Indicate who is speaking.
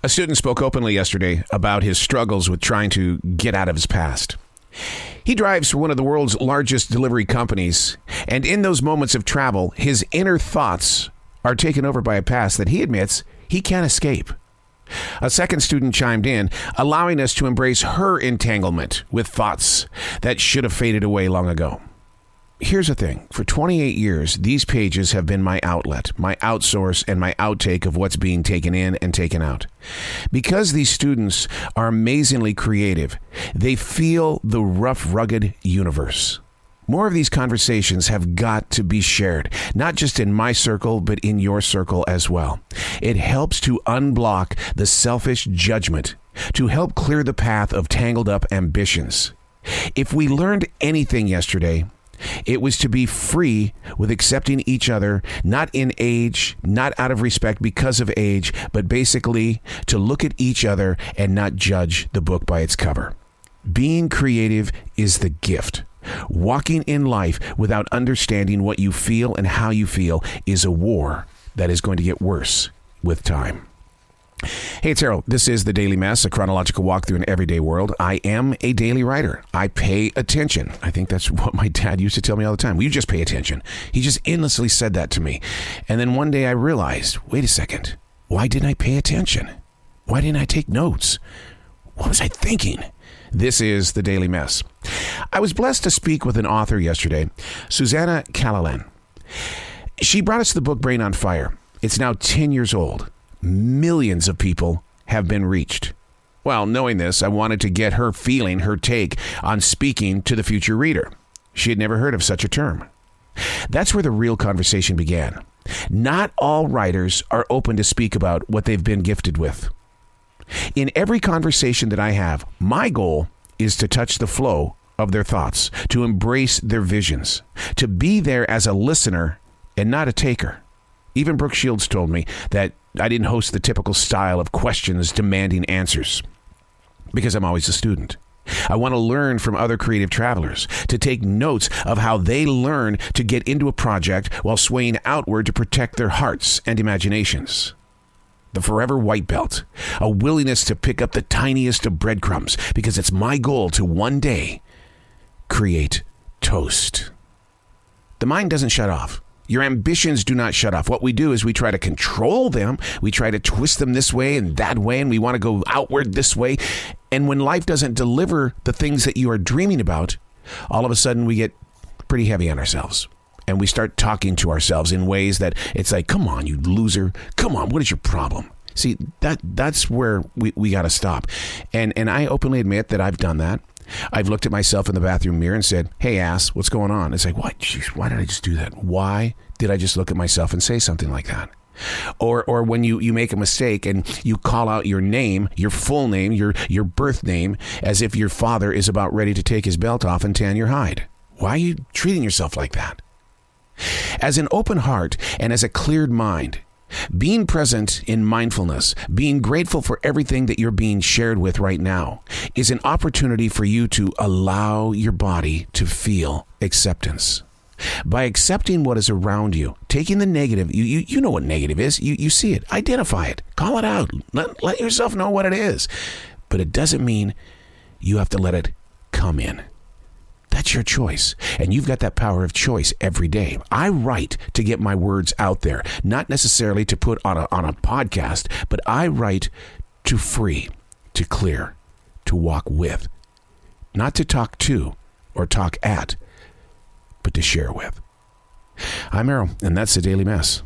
Speaker 1: A student spoke openly yesterday about his struggles with trying to get out of his past. He drives for one of the world's largest delivery companies, and in those moments of travel, his inner thoughts are taken over by a past that he admits he can't escape. A second student chimed in, allowing us to embrace her entanglement with thoughts that should have faded away long ago. Here's the thing. For 28 years, these pages have been my outlet, my outsource, and my outtake of what's being taken in and taken out. Because these students are amazingly creative, they feel the rough, rugged universe. More of these conversations have got to be shared, not just in my circle, but in your circle as well. It helps to unblock the selfish judgment, to help clear the path of tangled up ambitions. If we learned anything yesterday, it was to be free with accepting each other, not in age, not out of respect because of age, but basically to look at each other and not judge the book by its cover. Being creative is the gift. Walking in life without understanding what you feel and how you feel is a war that is going to get worse with time. Hey, it's Harold. This is The Daily Mess, a chronological walk through an everyday world. I am a daily writer. I pay attention. I think that's what my dad used to tell me all the time. Well, you just pay attention. He just endlessly said that to me. And then one day I realized, wait a second, why didn't I pay attention? Why didn't I take notes? What was I thinking? This is The Daily Mess. I was blessed to speak with an author yesterday, Susanna Callalan. She brought us the book Brain on Fire. It's now 10 years old. Millions of people have been reached. Well, knowing this, I wanted to get her feeling, her take on speaking to the future reader. She had never heard of such a term. That's where the real conversation began. Not all writers are open to speak about what they've been gifted with. In every conversation that I have, my goal is to touch the flow of their thoughts, to embrace their visions, to be there as a listener and not a taker. Even Brooke Shields told me that I didn't host the typical style of questions demanding answers because I'm always a student. I want to learn from other creative travelers, to take notes of how they learn to get into a project while swaying outward to protect their hearts and imaginations. The forever white belt, a willingness to pick up the tiniest of breadcrumbs because it's my goal to one day create toast. The mind doesn't shut off. Your ambitions do not shut off. What we do is we try to control them. We try to twist them this way and that way, and we want to go outward this way. And when life doesn't deliver the things that you are dreaming about, all of a sudden we get pretty heavy on ourselves. And we start talking to ourselves in ways that it's like, come on, you loser. Come on, what is your problem? See, that's where we got to stop. And I openly admit that I've done that. I've looked at myself in the bathroom mirror and said, hey, ass, what's going on? It's like, what? Jeez, why did I just do that? Why did I just look at myself and say something like that? Or when you make a mistake and you call out your name, your full name, your birth name, as if your father is about ready to take his belt off and tan your hide. Why are you treating yourself like that? As an open heart and as a cleared mind, being present in mindfulness, being grateful for everything that you're being shared with right now, is an opportunity for you to allow your body to feel acceptance. By accepting what is around you, taking the negative, you know what negative is, you see it, identify it, call it out, let yourself know what it is. But it doesn't mean you have to let it come in. That's your choice. And you've got that power of choice every day. I write to get my words out there, not necessarily to put on a podcast, but I write to free, to clear, to walk with, not to talk to or talk at, but to share with. I'm Errol, and that's The Daily Mess.